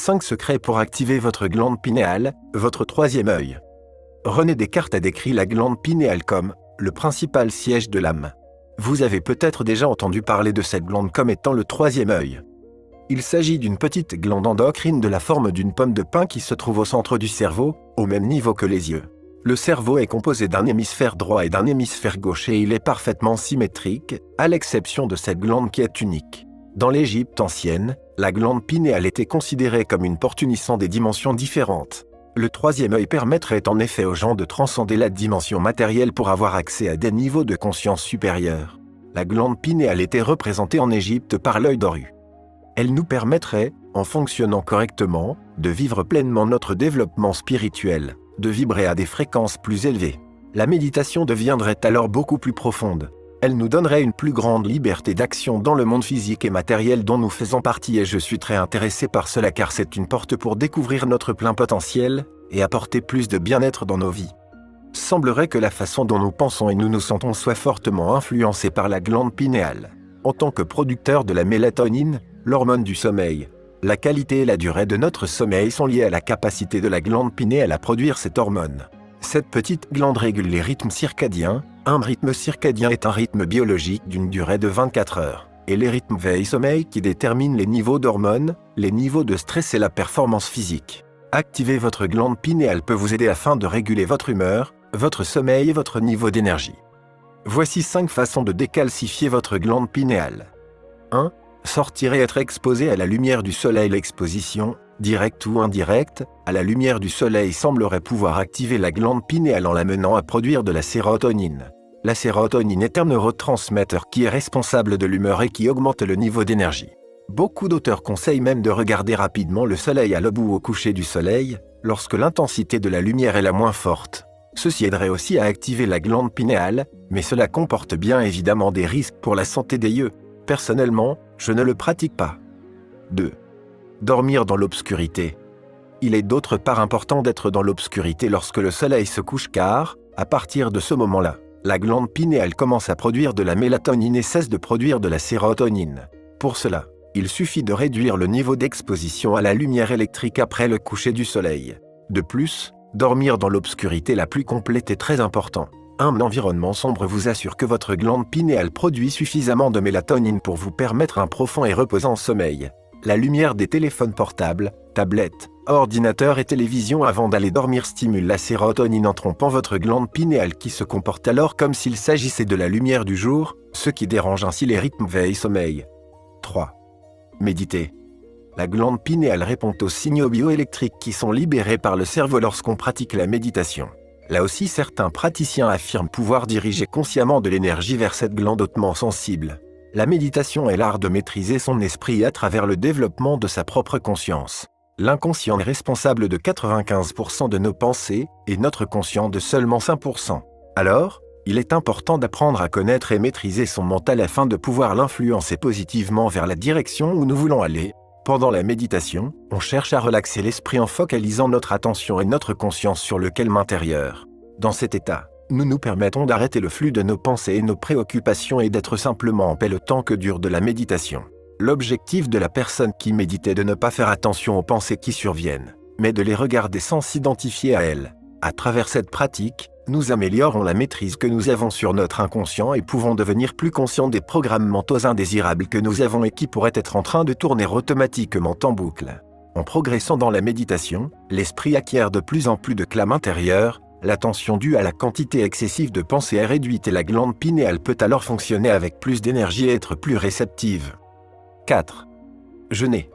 5 secrets pour activer votre glande pinéale, votre troisième œil. René Descartes a décrit la glande pinéale comme le principal siège de l'âme. Vous avez peut-être déjà entendu parler de cette glande comme étant le troisième œil. Il s'agit d'une petite glande endocrine de la forme d'une pomme de pin qui se trouve au centre du cerveau, au même niveau que les yeux. Le cerveau est composé d'un hémisphère droit et d'un hémisphère gauche et il est parfaitement symétrique, à l'exception de cette glande qui est unique. Dans l'Égypte ancienne, la glande pinéale était considérée comme une porte unissant des dimensions différentes. Le troisième œil permettrait en effet aux gens de transcender la dimension matérielle pour avoir accès à des niveaux de conscience supérieurs. La glande pinéale était représentée en Égypte par l'œil d'Horus. Elle nous permettrait, en fonctionnant correctement, de vivre pleinement notre développement spirituel, de vibrer à des fréquences plus élevées. La méditation deviendrait alors beaucoup plus profonde. Elle nous donnerait une plus grande liberté d'action dans le monde physique et matériel dont nous faisons partie et je suis très intéressé par cela car c'est une porte pour découvrir notre plein potentiel et apporter plus de bien-être dans nos vies. Semblerait que la façon dont nous pensons et nous nous sentons soit fortement influencée par la glande pinéale. En tant que producteur de la mélatonine, l'hormone du sommeil, la qualité et la durée de notre sommeil sont liées à la capacité de la glande pinéale à produire cette hormone. Cette petite glande régule les rythmes circadiens. Un rythme circadien est un rythme biologique d'une durée de 24 heures. Et les rythmes veille-sommeil qui déterminent les niveaux d'hormones, les niveaux de stress et la performance physique. Activer votre glande pinéale peut vous aider afin de réguler votre humeur, votre sommeil et votre niveau d'énergie. Voici 5 façons de décalcifier votre glande pinéale. 1. Sortir et être exposé à la lumière du soleil. L'exposition, directe ou indirecte, à la lumière du soleil semblerait pouvoir activer la glande pinéale en l'amenant à produire de la sérotonine. La sérotonine est un neurotransmetteur qui est responsable de l'humeur et qui augmente le niveau d'énergie. Beaucoup d'auteurs conseillent même de regarder rapidement le soleil à l'aube ou au coucher du soleil, lorsque l'intensité de la lumière est la moins forte. Ceci aiderait aussi à activer la glande pinéale, mais cela comporte bien évidemment des risques pour la santé des yeux. Personnellement, je ne le pratique pas. 2. Dormir dans l'obscurité. Il est d'autre part important d'être dans l'obscurité lorsque le soleil se couche car, à partir de ce moment-là, la glande pinéale commence à produire de la mélatonine et cesse de produire de la sérotonine. Pour cela, il suffit de réduire le niveau d'exposition à la lumière électrique après le coucher du soleil. De plus, dormir dans l'obscurité la plus complète est très important. Un environnement sombre vous assure que votre glande pinéale produit suffisamment de mélatonine pour vous permettre un profond et reposant sommeil. La lumière des téléphones portables, tablettes, ordinateurs et télévisions avant d'aller dormir stimule la sérotonine en trompant votre glande pinéale qui se comporte alors comme s'il s'agissait de la lumière du jour, ce qui dérange ainsi les rythmes veille-sommeil. 3. Méditer. La glande pinéale répond aux signaux bioélectriques qui sont libérés par le cerveau lorsqu'on pratique la méditation. Là aussi, certains praticiens affirment pouvoir diriger consciemment de l'énergie vers cette glande hautement sensible. La méditation est l'art de maîtriser son esprit à travers le développement de sa propre conscience. L'inconscient est responsable de 95% de nos pensées et notre conscient de seulement 5%. Alors, il est important d'apprendre à connaître et maîtriser son mental afin de pouvoir l'influencer positivement vers la direction où nous voulons aller. Pendant la méditation, on cherche à relaxer l'esprit en focalisant notre attention et notre conscience sur le calme intérieur. Dans cet état, nous nous permettons d'arrêter le flux de nos pensées et nos préoccupations et d'être simplement en paix le temps que dure de la méditation. L'objectif de la personne qui médite est de ne pas faire attention aux pensées qui surviennent, mais de les regarder sans s'identifier à elles. À travers cette pratique, nous améliorons la maîtrise que nous avons sur notre inconscient et pouvons devenir plus conscients des programmes mentaux indésirables que nous avons et qui pourraient être en train de tourner automatiquement en boucle. En progressant dans la méditation, l'esprit acquiert de plus en plus de calme intérieur, l'attention due à la quantité excessive de pensées est réduite et la glande pinéale peut alors fonctionner avec plus d'énergie et être plus réceptive. 4. Jeûner.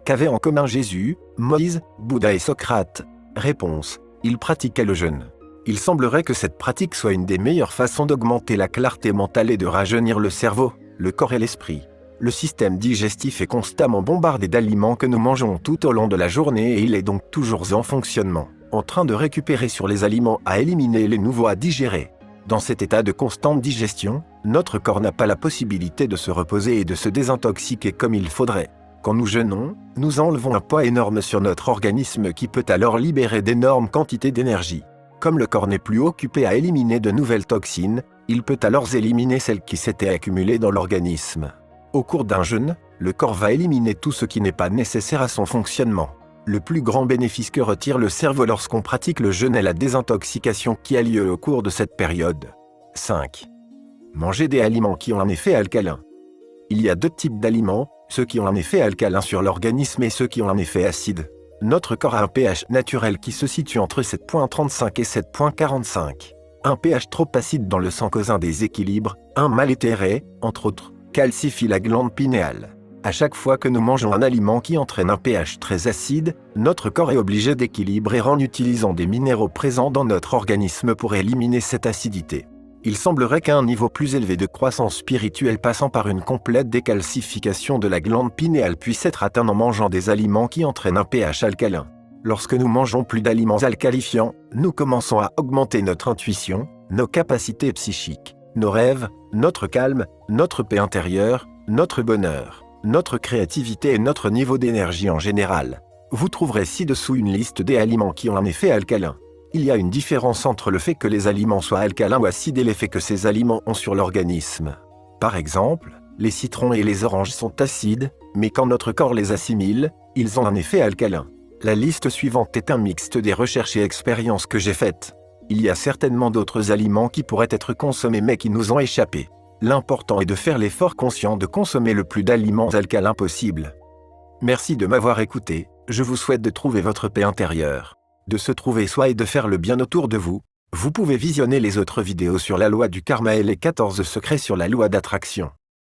Qu'avaient en commun Jésus, Moïse, Bouddha et Socrate? Réponse. Ils pratiquaient le jeûne. Il semblerait que cette pratique soit une des meilleures façons d'augmenter la clarté mentale et de rajeunir le cerveau, le corps et l'esprit. Le système digestif est constamment bombardé d'aliments que nous mangeons tout au long de la journée et il est donc toujours en fonctionnement, en train de récupérer sur les aliments à éliminer et les nouveaux à digérer. Dans cet état de constante digestion, notre corps n'a pas la possibilité de se reposer et de se désintoxiquer comme il faudrait. Quand nous jeûnons, nous enlevons un poids énorme sur notre organisme qui peut alors libérer d'énormes quantités d'énergie. Comme le corps n'est plus occupé à éliminer de nouvelles toxines, il peut alors éliminer celles qui s'étaient accumulées dans l'organisme. Au cours d'un jeûne, le corps va éliminer tout ce qui n'est pas nécessaire à son fonctionnement. Le plus grand bénéfice que retire le cerveau lorsqu'on pratique le jeûne est la désintoxication qui a lieu au cours de cette période. 5. Manger des aliments qui ont un effet alcalin. Il y a deux types d'aliments, ceux qui ont un effet alcalin sur l'organisme et ceux qui ont un effet acide. Notre corps a un pH naturel qui se situe entre 7,35 et 7,45. Un pH trop acide dans le sang cause un déséquilibre, un mal éthéré, entre autres, calcifie la glande pinéale. À chaque fois que nous mangeons un aliment qui entraîne un pH très acide, notre corps est obligé d'équilibrer en utilisant des minéraux présents dans notre organisme pour éliminer cette acidité. Il semblerait qu'à un niveau plus élevé de croissance spirituelle passant par une complète décalcification de la glande pinéale puisse être atteint en mangeant des aliments qui entraînent un pH alcalin. Lorsque nous mangeons plus d'aliments alcalifiants, nous commençons à augmenter notre intuition, nos capacités psychiques, nos rêves, notre calme, notre paix intérieure, notre bonheur, notre créativité et notre niveau d'énergie en général. Vous trouverez ci-dessous une liste des aliments qui ont un effet alcalin. Il y a une différence entre le fait que les aliments soient alcalins ou acides et l'effet que ces aliments ont sur l'organisme. Par exemple, les citrons et les oranges sont acides, mais quand notre corps les assimile, ils ont un effet alcalin. La liste suivante est un mixte des recherches et expériences que j'ai faites. Il y a certainement d'autres aliments qui pourraient être consommés mais qui nous ont échappé. L'important est de faire l'effort conscient de consommer le plus d'aliments alcalins possible. Merci de m'avoir écouté, je vous souhaite de trouver votre paix intérieure, de se trouver soi et de faire le bien autour de vous. Vous pouvez visionner les autres vidéos sur la loi du karma et les 14 secrets sur la loi d'attraction.